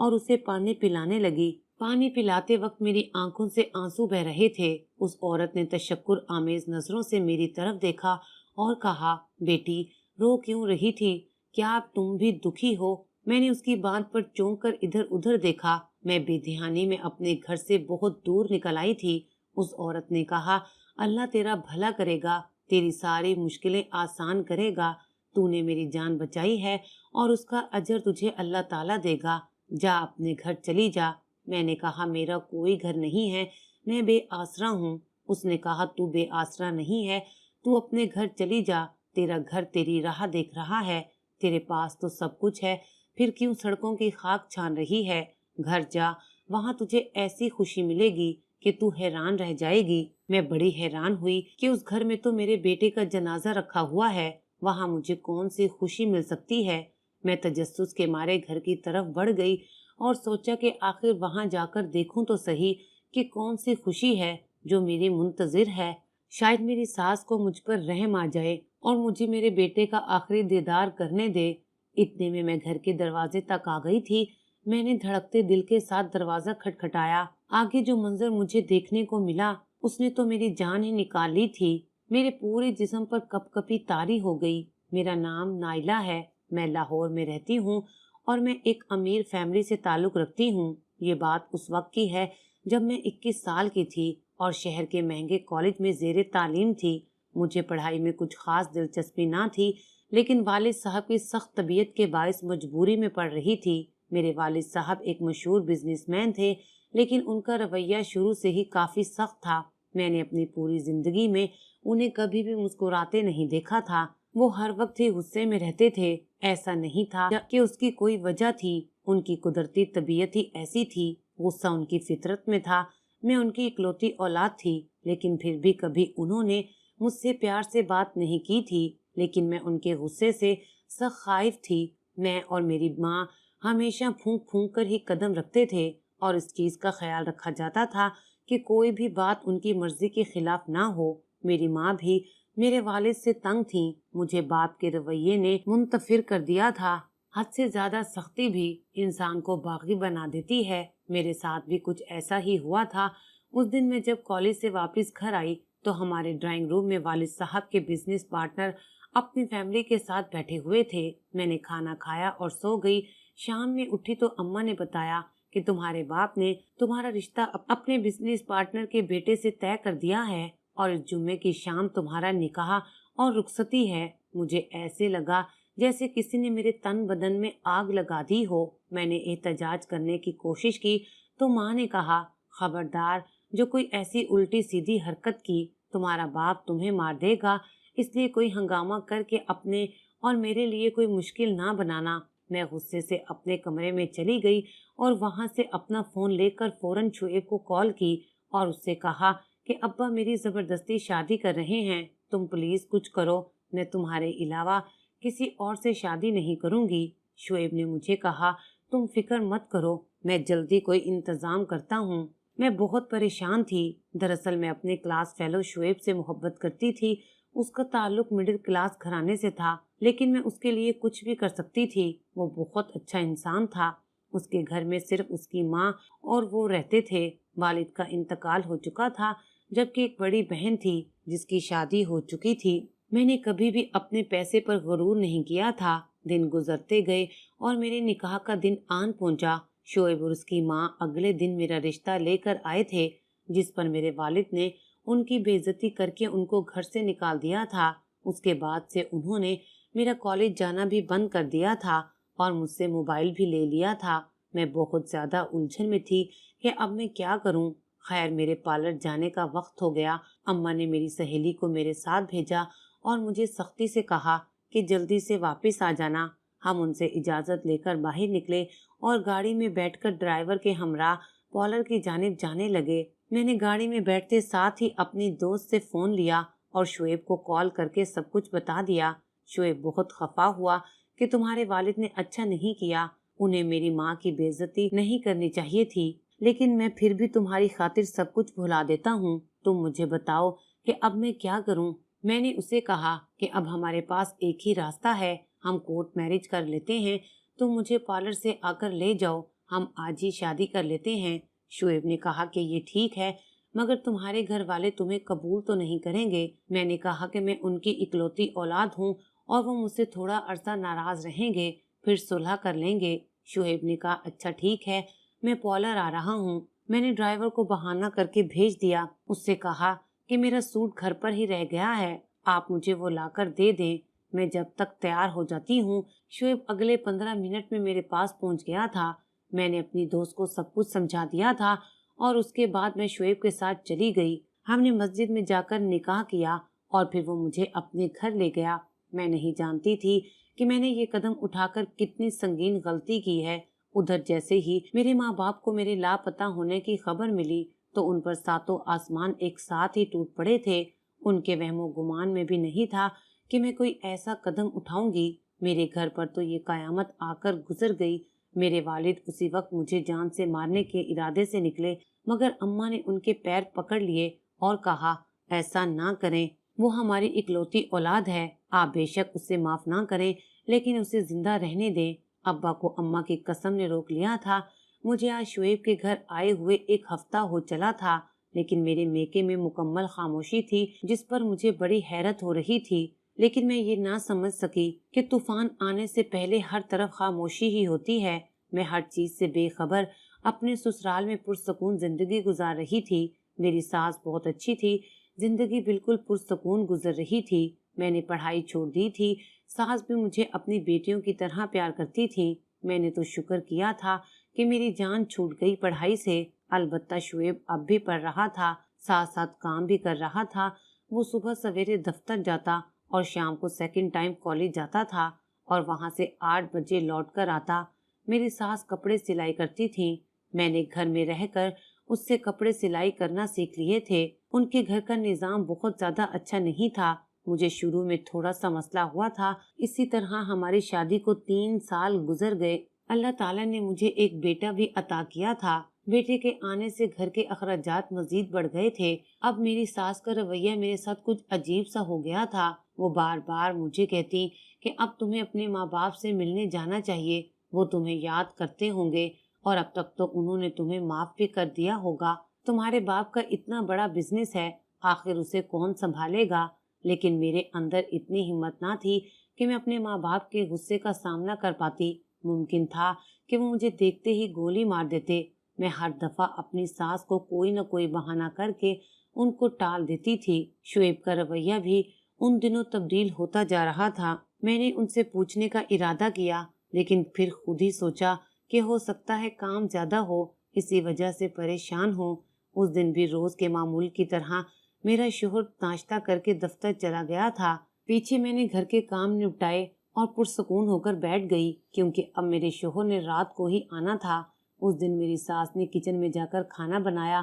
اور اسے پانی پلانے لگی۔ پانی پلاتے وقت میری آنکھوں سے آنسو بہ رہے تھے۔ اس عورت نے تشکر آمیز نظروں سے میری طرف دیکھا اور کہا، بیٹی رو کیوں رہی تھی؟ کیا اب تم بھی دکھی ہو؟ میں نے اس کی بات پر چونک کر ادھر ادھر دیکھا۔ میں بے دھیانی میں اپنے گھر سے بہت دور نکل آئی تھی۔ اس عورت نے کہا، اللہ تیرا بھلا کرے گا، تیری ساری مشکلیں آسان کرے گا۔ تو نے میری جان بچائی ہے اور اس کا اجر تجھے اللہ تعالیٰ دے گا۔ جا اپنے گھر چلی جا۔ میں نے کہا، میرا کوئی گھر نہیں ہے، میں بے آسرا ہوں۔ اس نے کہا، تو بے آسرا نہیں ہے، تو اپنے گھر چلی جا، تیرا گھر تیری راہ دیکھ رہا ہے، تیرے پاس تو سب کچھ ہے، پھر کیوں سڑکوں کی خاک چھان رہی ہے؟ گھر جا، وہاں تجھے ایسی خوشی ملے گی کہ تو حیران رہ جائے گی۔ میں بڑی حیران ہوئی کہ اس گھر میں تو میرے بیٹے کا جنازہ رکھا ہوا ہے، وہاں مجھے کون سی خوشی مل سکتی ہے؟ میں تجسس کے مارے گھر کی طرف بڑھ گئی اور سوچا کہ آخر وہاں جا کر دیکھوں تو صحیح کہ کون سی خوشی ہے جو میری منتظر ہے۔ شاید میری ساس کو مجھ پر رحم آ جائے اور مجھے میرے بیٹے کا آخری دیدار کرنے دے۔ اتنے میں گھر کے دروازے تک آ گئی تھی۔ میں نے دھڑکتے دل کے ساتھ دروازہ کھٹکھٹایا۔ آگے جو منظر مجھے دیکھنے کو ملا اس نے تو میری جان ہی نکال لی تھی۔ میرے پورے جسم پر کپ کپی طاری ہو گئی۔ میرا نام نائلہ ہے، میں لاہور میں رہتی ہوں اور میں ایک امیر فیملی سے تعلق رکھتی ہوں۔ یہ بات اس وقت کی ہے جب میں 21 سال کی تھی اور شہر کے مہنگے کالج میں زیر تعلیم تھی۔ مجھے پڑھائی میں کچھ خاص دلچسپی نہ تھی، لیکن والد صاحب کی سخت طبیعت کے باعث مجبوری میں پڑھ رہی تھی۔ میرے والد صاحب ایک مشہور بزنس مین تھے، لیکن ان کا رویہ شروع سے ہی کافی سخت تھا۔ میں نے اپنی پوری زندگی میں انہیں کبھی بھی مسکراتے نہیں دیکھا تھا۔ وہ ہر وقت ہی غصے میں رہتے تھے۔ ایسا نہیں تھا کہ اس کی کوئی وجہ تھی، ان کی قدرتی طبیعت ہی ایسی تھی۔ غصہ ان کی فطرت میں تھا۔ میں ان کی اکلوتی اولاد تھی، لیکن پھر بھی کبھی انہوں نے مجھ سے پیار سے بات نہیں کی تھی، لیکن میں ان کے غصے سے سخت خائف تھی۔ میں اور میری ماں ہمیشہ پھونک پھونک کر ہی قدم رکھتے تھے اور اس چیز کا خیال رکھا جاتا تھا کہ کوئی بھی بات ان کی مرضی کے خلاف نہ ہو۔ میری ماں بھی میرے والد سے تنگ تھی۔ مجھے باپ کے رویے نے منتفر کر دیا تھا۔ حد سے زیادہ سختی بھی انسان کو باغی بنا دیتی ہے۔ میرے ساتھ بھی کچھ ایسا ہی ہوا تھا۔ اس دن میں جب کالج سے واپس گھر آئی تو ہمارے ڈرائنگ روم میں والد صاحب کے بزنس پارٹنر اپنی فیملی کے ساتھ بیٹھے ہوئے تھے۔ میں نے کھانا کھایا اور سو گئی۔ شام میں اٹھی تو اماں نے بتایا کہ تمہارے باپ نے تمہارا رشتہ اپنے بزنس پارٹنر کے بیٹے سے طے کر دیا ہے اور اس جمعے کی شام تمہارا نکاح اور رخصتی ہے۔ مجھے ایسے لگا جیسے کسی نے میرے تن بدن میں آگ لگا دی ہو۔ میں نے احتجاج کرنے کی کوشش کی تو ماں نے کہا، خبردار، جو کوئی ایسی الٹی سیدھی حرکت کی تمہارا باپ تمہیں مار دے گا، اس لیے کوئی ہنگامہ کر کے اپنے اور میرے لیے کوئی مشکل نہ بنانا۔ میں غصے سے اپنے کمرے میں چلی گئی اور وہاں سے اپنا فون لے کر فوراً شعیب کو کال کی اور اس سے کہا کہ ابا میری زبردستی شادی کر رہے ہیں، تم پلیز کچھ کرو، میں تمہارے علاوہ کسی اور سے شادی نہیں کروں گی۔ شعیب نے مجھے کہا، تم فکر مت کرو، میں جلدی کوئی انتظام کرتا ہوں۔ میں بہت پریشان تھی۔ دراصل میں اپنے کلاس فیلو شعیب سے محبت کرتی تھی۔ اس کا تعلق مڈل کلاس گھرانے سے تھا، لیکن میں اس کے لیے کچھ بھی کر سکتی تھی۔ وہ بہت اچھا انسان تھا۔ اس کے گھر میں صرف اس کی ماں اور وہ رہتے تھے۔ والد کا انتقال ہو چکا تھا، جبکہ ایک بڑی بہن تھی جس کی شادی ہو چکی تھی۔ میں نے کبھی بھی اپنے پیسے پر غرور نہیں کیا تھا۔ دن گزرتے گئے اور میرے نکاح کا دن آن پہنچا۔ شعیب اور اس کی ماں اگلے دن میرا رشتہ لے کر آئے تھے، جس پر میرے والد نے ان کی بے عزتی کر کے ان کو گھر سے نکال دیا تھا۔ اس کے بعد سے انہوں نے میرا کالج جانا بھی بند کر دیا تھا اور مجھ سے موبائل بھی لے لیا تھا۔ میں بہت زیادہ الجھن میں تھی کہ اب میں کیا کروں۔ خیر، میرے پارلر جانے کا وقت ہو گیا۔ اماں نے میری سہیلی کو میرے ساتھ بھیجا اور مجھے سختی سے کہا کہ جلدی سے واپس آ جانا۔ ہم ان سے اجازت لے کر باہر نکلے اور گاڑی میں بیٹھ کر ڈرائیور کے ہمراہ پارلر کی جانب جانے لگے۔ میں نے گاڑی میں بیٹھتے ساتھ ہی اپنی دوست سے فون لیا اور شعیب کو کال کر کے سب کچھ بتا دیا۔ شعیب بہت خفا ہوا کہ تمہارے والد نے اچھا نہیں کیا، انہیں میری ماں کی بے عزتی نہیں کرنی چاہیے تھی، لیکن میں پھر بھی تمہاری خاطر سب کچھ بھلا دیتا ہوں۔ تم مجھے بتاؤ کہ اب میں کیا کروں۔ میں نے اسے کہا کہ اب ہمارے پاس ایک ہی راستہ ہے، ہم کورٹ میرج کر لیتے ہیں، تم مجھے پارلر سے آ کر لے جاؤ، ہم آج ہی شادی کر لیتے ہیں۔ شعیب نے کہا کہ یہ ٹھیک ہے، مگر تمہارے گھر والے تمہیں قبول تو نہیں کریں گے۔ میں نے کہا کہ میں ان کی اکلوتی اولاد ہوں اور وہ مجھ سے تھوڑا عرصہ ناراض رہیں گے، پھر صلح کر لیں گے۔ شعیب نے کہا اچھا ٹھیک ہے، میں پارلر آ رہا ہوں۔ میں نے ڈرائیور کو بہانہ کر کے بھیج دیا۔ اس سے کہا کہ میرا سوٹ گھر پر ہی رہ گیا ہے، آپ مجھے وہ لا کر دے دیں، میں جب تک تیار ہو جاتی ہوں۔ شعیب اگلے 15 منٹ میں میرے پاس پہنچ گیا تھا۔ میں نے اپنی دوست کو سب کچھ سمجھا دیا تھا اور اس کے بعد میں شعیب کے ساتھ چلی گئی۔ ہم نے مسجد میں جا کر نکاح کیا اور پھر وہ مجھے اپنے گھر لے گیا۔ میں نہیں جانتی تھی کہ میں نے یہ قدم اٹھا کر کتنی سنگین غلطی کی ہے۔ ادھر جیسے ہی میرے ماں باپ کو میرے لاپتہ ہونے کی خبر ملی تو ان پر ساتوں آسمان ایک ساتھ ہی ٹوٹ پڑے تھے۔ ان کے وہم و گمان میں بھی نہیں تھا کہ میں کوئی ایسا قدم اٹھاؤں گی۔ میرے گھر پر تو یہ قیامت آ کر گزر گئی۔ میرے والد اسی وقت مجھے جان سے مارنے کے ارادے سے نکلے، مگر اماں نے ان کے پیر پکڑ لیے اور کہا ایسا نہ کریں، وہ ہماری اکلوتی اولاد ہے، آپ بے شک اسے معاف نہ کریں لیکن اسے زندہ رہنے دیں۔ ابا کو اماں کی قسم نے روک لیا تھا۔ مجھے آج شعیب کے گھر آئے ہوئے 1 ہفتہ ہو چلا تھا، لیکن میرے میکے میں مکمل خاموشی تھی جس پر مجھے بڑی حیرت ہو رہی تھی۔ لیکن میں یہ نہ سمجھ سکی کہ طوفان آنے سے پہلے ہر طرف خاموشی ہی ہوتی ہے۔ میں ہر چیز سے بے خبر اپنے سسرال میں پرسکون زندگی گزار رہی تھی۔ میری ساس بہت اچھی تھی، زندگی بالکل پرسکون گزر رہی تھی۔ میں نے پڑھائی چھوڑ دی تھی، ساس بھی مجھے اپنی بیٹیوں کی طرح پیار کرتی تھی۔ میں نے تو شکر کیا تھا کہ میری جان چھوٹ گئی پڑھائی سے۔ البتہ شعیب اب بھی پڑھ رہا تھا، ساتھ ساتھ کام بھی کر رہا تھا۔ وہ صبح سویرے دفتر جاتا اور شام کو سیکنڈ ٹائم کالج جاتا تھا اور وہاں سے 8 بجے لوٹ کر آتا۔ میری ساس کپڑے سلائی کرتی تھی، میں نے گھر میں رہ کر اس سے کپڑے سلائی کرنا سیکھ لیے تھے۔ ان کے گھر کا نظام بہت زیادہ اچھا نہیں تھا، مجھے شروع میں تھوڑا سا مسئلہ ہوا تھا۔ اسی طرح ہماری شادی کو 3 سال گزر گئے۔ اللہ تعالیٰ نے مجھے ایک بیٹا بھی عطا کیا تھا۔ بیٹے کے آنے سے گھر کے اخراجات مزید بڑھ گئے تھے۔ اب میری ساس کا رویہ میرے ساتھ کچھ عجیب سا ہو گیا تھا۔ وہ بار بار مجھے کہتی کہ اب تمہیں اپنے ماں باپ سے ملنے جانا چاہیے، وہ تمہیں یاد کرتے ہوں گے اور اب تک تو انہوں نے تمہیں معاف بھی کر دیا ہوگا۔ تمہارے باپ کا اتنا بڑا بزنس ہے، آخر اسے کون سنبھالے گا؟ لیکن میرے اندر اتنی ہمت نہ تھی کہ میں اپنے ماں باپ کے غصے کا سامنا کر پاتی۔ ممکن تھا کہ وہ مجھے دیکھتے ہی گولی مار دیتے۔ میں ہر دفعہ اپنی ساس کو کوئی نہ کوئی بہانہ کر کے ان کو ٹال دیتی تھی۔ شعیب کا رویہ بھی ان دنوں تبدیل ہوتا جا رہا تھا۔ میں نے ان سے پوچھنے کا ارادہ کیا، لیکن پھر خود ہی سوچا کہ ہو سکتا ہے کام زیادہ ہو، اسی وجہ سے پریشان ہوں۔ اس دن بھی روز کے معمول کی طرح میرا شوہر ناشتہ کر کے دفتر چلا گیا تھا۔ پیچھے میں نے گھر کے کام نپٹائے اور پرسکون ہو کر بیٹھ گئی، کیونکہ اب میرے شوہر نے رات کو ہی آنا تھا۔ اس دن میری ساس نے کچن میں جا کر کھانا بنایا۔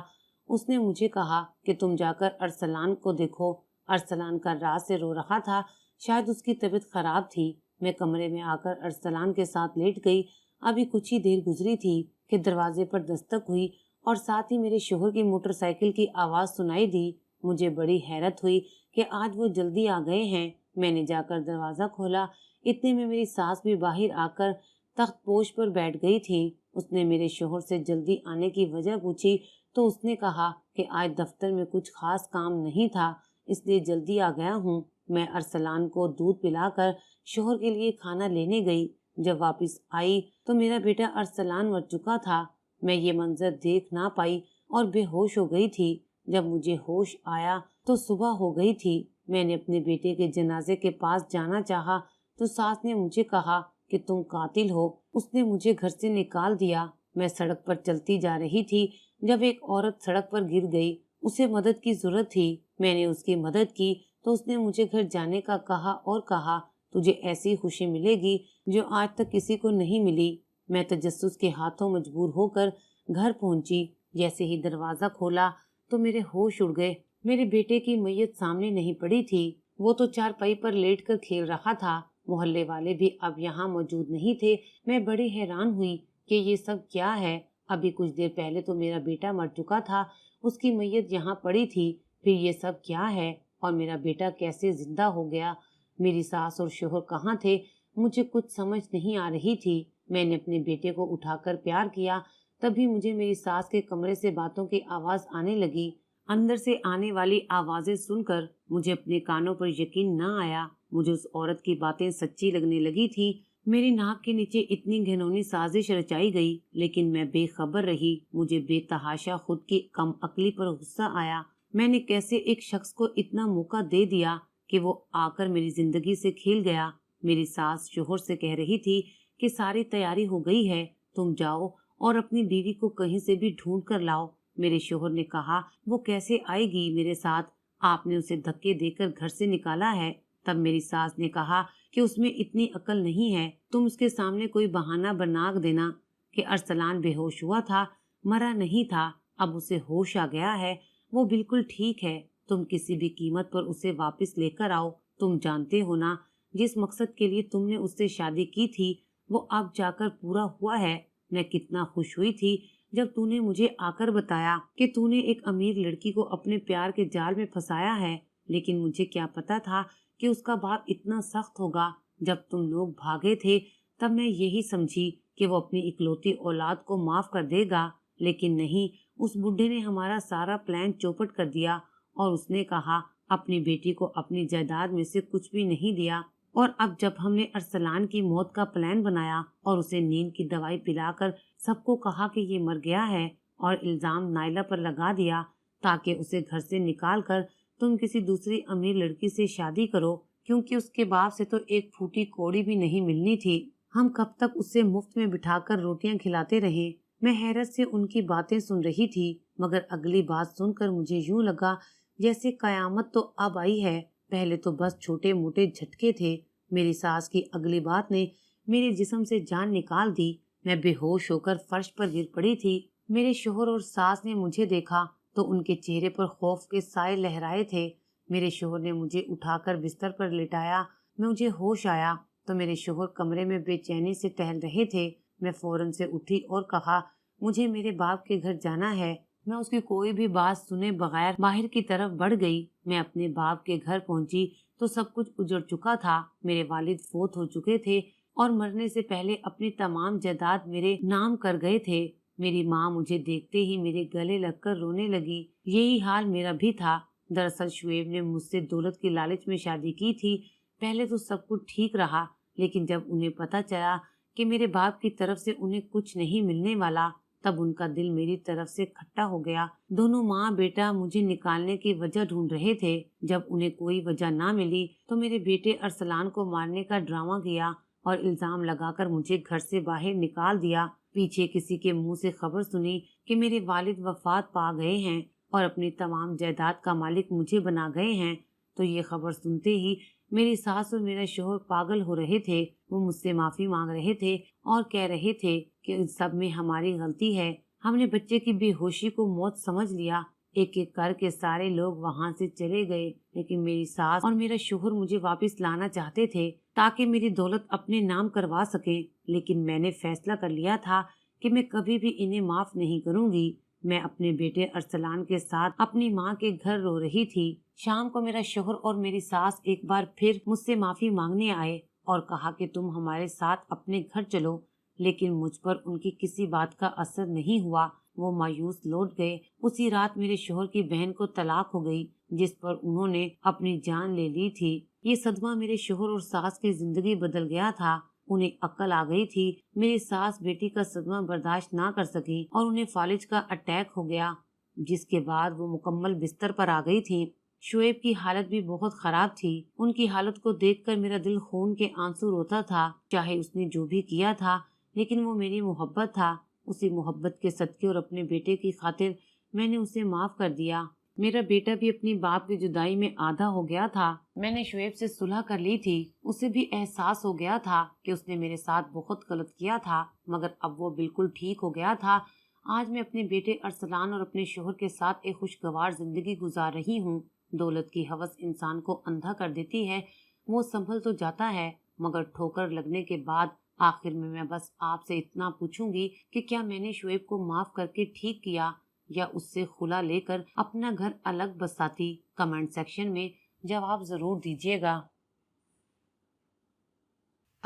اس نے مجھے کہا کہ تم جا کر ارسلان کو دیکھو۔ ارسلان کا رات سے رو رہا تھا، شاید اس کی طبیعت خراب تھی۔ میں کمرے میں آ کر ارسلان کے ساتھ لیٹ گئی۔ ابھی کچھ ہی دیر گزری تھی کہ دروازے پر دستک ہوئی اور ساتھ ہی میرے شوہر کی موٹر سائیکل کی آواز سنائی دی۔ مجھے بڑی حیرت ہوئی کہ آج وہ جلدی آ گئے ہیں۔ میں نے جا کر دروازہ کھولا، اتنے میں میری ساس بھی باہر آ کر تخت پوش پر بیٹھ گئی تھی۔ اس نے میرے شوہر سے جلدی آنے کی وجہ پوچھی تو اس نے کہا کہ آج دفتر میں کچھ خاص کام نہیں تھا، اس لیے جلدی آ گیا ہوں۔ میں ارسلان کو دودھ پلا کر شوہر کے لیے کھانا لینے گئی۔ جب واپس آئی تو میرا بیٹا ارسلان مر چکا تھا۔ میں یہ منظر دیکھ نہ پائی اور بے ہوش ہو گئی تھی۔ جب مجھے ہوش آیا تو صبح ہو گئی تھی۔ میں نے اپنے بیٹے کے جنازے کے پاس جانا چاہا تو ساس نے مجھے کہا کہ تم قاتل ہو۔ اس نے مجھے گھر سے نکال دیا۔ میں سڑک پر چلتی جا رہی تھی جب ایک عورت سڑک پر گر گئی، اسے مدد کی ضرورت تھی۔ میں نے اس کی مدد کی تو اس نے مجھے گھر جانے کا کہا اور کہا تجھے ایسی خوشی ملے گی جو آج تک کسی کو نہیں ملی۔ میں تجسس کے ہاتھوں مجبور ہو کر گھر پہنچی۔ جیسے ہی دروازہ کھولا تو میرے ہوش اڑ گئے۔ میرے بیٹے کی میت سامنے نہیں پڑی تھی، وہ تو چارپائی پر لیٹ کر کھیل رہا تھا۔ محلے والے بھی اب یہاں موجود نہیں تھے۔ میں بڑی حیران ہوئی کہ یہ سب کیا ہے۔ ابھی کچھ دیر پہلے تو میرا بیٹا مر چکا تھا، اس کی میت یہاں پڑی تھی، پھر یہ سب کیا ہے اور میرا بیٹا کیسے زندہ ہو گیا؟ میری ساس اور شوہر کہاں تھے؟ مجھے کچھ سمجھ نہیں آ رہی تھی۔ میں نے اپنے بیٹے کو اٹھا کر پیار کیا، تبھی مجھے میری ساس کے کمرے سے باتوں کی آواز آنے لگی۔ اندر سے آنے والی آوازیں سن کر مجھے اپنے کانوں پر یقین نہ آیا۔ مجھے اس عورت کی باتیں سچی لگنے لگی تھی۔ میری ناک کے نیچے اتنی گھنونی سازش رچائی گئی، لیکن میں بے خبر رہی۔ مجھے بے تحاشا خود کی کم عقلی پر غصہ آیا۔ میں نے کیسے ایک شخص کو اتنا موقع دے دیا کہ وہ آ کر میری زندگی سے کھیل گیا۔ میری ساس شوہر سے کہہ رہی تھی کہ ساری تیاری ہو گئی ہے، تم جاؤ اور اپنی بیوی کو کہیں سے بھی ڈھونڈ کر لاؤ۔ میرے شوہر نے کہا، وہ کیسے آئے گی میرے ساتھ؟ آپ نے اسے دھکے دے کر گھر سے نکالا ہے۔ تب میری ساس نے کہا کہ اس میں اتنی عقل نہیں ہے، تم اس کے سامنے کوئی بہانہ بنا دینا کہ ارسلان بے ہوش ہوا تھا، مرا نہیں تھا، اب اسے ہوش آ گیا ہے، وہ بالکل ٹھیک ہے، تم کسی بھی قیمت پر اسے واپس لے کر آؤ۔ تم جانتے ہو نا، جس مقصد کے لیے تم نے اس سے شادی کی تھی وہ اب جا کر پورا ہوا ہے۔ میں کتنا خوش ہوئی تھی جب تو نے مجھے آ کر بتایا کہ تو نے ایک امیر لڑکی کو اپنے پیار کے جال میں پھنسایا ہے، لیکن مجھے کیا پتا تھا کہ اس کا باپ اتنا سخت ہوگا۔ جب تم لوگ بھاگے تھے تب میں یہی سمجھی کہ وہ اپنی اکلوتی اولاد کو معاف کر دے گا، لیکن نہیں، اس بڈھے نے ہمارا سارا پلان چوپٹ کر دیا اور اس نے کہا اپنی بیٹی کو اپنی جائیداد میں سے کچھ بھی نہیں دیا۔ اور اب جب ہم نے ارسلان کی موت کا پلان بنایا اور اسے نیند کی دوائی پلا کر سب کو کہا کہ یہ مر گیا ہے اور الزام نائلہ پر لگا دیا تاکہ اسے گھر سے نکال کر تم کسی دوسری امیر لڑکی سے شادی کرو، کیونکہ اس کے باپ سے تو ایک پھوٹی کوڑی بھی نہیں ملنی تھی، ہم کب تک اسے مفت میں بٹھا کر روٹیاں کھلاتے رہے۔ میں حیرت سے ان کی باتیں سن رہی تھی، مگر اگلی بات سن کر مجھے یوں لگا جیسے قیامت تو اب آئی ہے۔ پہلے تو بس چھوٹے موٹے جھٹکے تھے، میری ساس کی اگلی بات نے میرے جسم سے جان نکال دی۔ میں بے ہوش ہو کر فرش پر گر پڑی تھی۔ میرے شوہر اور ساس نے مجھے دیکھا تو ان کے چہرے پر خوف کے سائے لہرائے تھے۔ میرے شوہر نے مجھے اٹھا کر بستر پر لٹایا۔ مجھے ہوش آیا تو میرے شوہر کمرے میں بے چینی سے ٹہل رہے تھے۔ میں فوراً سے اٹھی اور کہا، مجھے میرے باپ کے گھر جانا ہے۔ میں اس کی کوئی بھی بات سنے بغیر باہر کی طرف بڑھ گئی۔ میں اپنے باپ کے گھر پہنچی تو سب کچھ اجڑ چکا تھا۔ میرے والد فوت ہو چکے تھے اور مرنے سے پہلے اپنی تمام جائیداد میرے نام کر گئے تھے۔ میری ماں مجھے دیکھتے ہی میرے گلے لگ کر رونے لگی۔ یہی حال میرا بھی تھا۔ دراصل شعیب نے مجھ سے دولت کی لالچ میں شادی کی تھی۔ پہلے تو سب کچھ ٹھیک رہا، لیکن جب انہیں پتہ چلا کہ میرے باپ کی طرف سے انہیں کچھ نہیں ملنے والا، تب ان کا دل میری طرف سے کھٹا ہو گیا۔ دونوں ماں بیٹا مجھے نکالنے کی وجہ ڈھونڈ رہے تھے۔ جب انہیں کوئی وجہ نہ ملی تو میرے بیٹے ارسلان کو مارنے کا ڈرامہ کیا اور الزام لگا کر مجھے گھر سے باہر نکال دیا۔ پیچھے کسی کے منہ سے خبر سنی کہ میرے والد وفات پا گئے ہیں اور اپنی تمام جائیداد کا مالک مجھے بنا گئے ہیں، تو یہ خبر سنتے ہی میری ساس اور میرا شوہر پاگل ہو رہے تھے۔ وہ مجھ سے معافی مانگ رہے تھے اور کہہ رہے تھے کہ ان سب میں ہماری غلطی ہے، ہم نے بچے کی بے ہوشی کو موت سمجھ لیا۔ ایک ایک کر کے سارے لوگ وہاں سے چلے گئے، لیکن میری ساس اور میرا شوہر مجھے واپس لانا چاہتے تھے تاکہ میری دولت اپنے نام کروا سکیں، لیکن میں نے فیصلہ کر لیا تھا کہ میں کبھی بھی انہیں معاف نہیں کروں گی۔ میں اپنے بیٹے ارسلان کے ساتھ اپنی ماں کے گھر رو رہی تھی۔ شام کو میرا شوہر اور میری ساس ایک بار پھر مجھ سے معافی مانگنے آئے اور کہا کہ تم ہمارے ساتھ اپنے گھر چلو، لیکن مجھ پر ان کی کسی بات کا اثر نہیں ہوا۔ وہ مایوس لوٹ گئے۔ اسی رات میرے شوہر کی بہن کو طلاق ہو گئی، جس پر انہوں نے اپنی جان لے لی تھی۔ یہ صدمہ میرے شوہر اور ساس کی زندگی بدل گیا تھا۔ انہیں عقل آ گئی تھی۔ میری ساس بیٹی کا صدمہ برداشت نہ کر سکی اور انہیں فالج کا اٹیک ہو گیا، جس کے بعد وہ مکمل بستر پر آ گئی تھی۔ شعیب کی حالت بھی بہت خراب تھی۔ ان کی حالت کو دیکھ کر میرا دل خون کے آنسو روتا تھا۔ چاہے اس نے جو بھی کیا تھا، لیکن وہ میری محبت تھا۔ اسی محبت کے صدقے اور اپنے بیٹے کی خاطر میں نے اسے معاف کر دیا۔ میرا بیٹا بھی اپنی باپ کی جدائی میں آدھا ہو گیا تھا۔ میں نے شعیب سے صلح کر لی تھی۔ اسے بھی احساس ہو گیا تھا کہ اس نے میرے ساتھ بہت غلط کیا تھا، مگر اب وہ بالکل ٹھیک ہو گیا تھا۔ آج میں اپنے بیٹے ارسلان اور اپنے شوہر کے ساتھ ایک خوشگوار زندگی گزار رہی ہوں۔ دولت کی ہوس انسان کو اندھا کر دیتی ہے۔ وہ سنبھل تو جاتا ہے، مگر ٹھوکر لگنے کے بعد آخر میں بس آپ سے اتنا پوچھوں گی کہ کیا میں نے شعیب کو معاف کر کے ٹھیک کیا یا اس سے خلا لے کر اپنا گھر الگ بساتی؟ کمنٹ سیکشن میں جواب ضرور دیجیے گا۔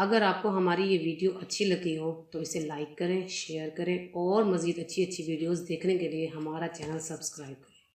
اگر آپ کو ہماری یہ ویڈیو اچھی لگی ہو تو اسے لائک کریں، شیئر کریں اور مزید اچھی ویڈیوز دیکھنے کے لیے ہمارا چینل سبسکرائب کریں۔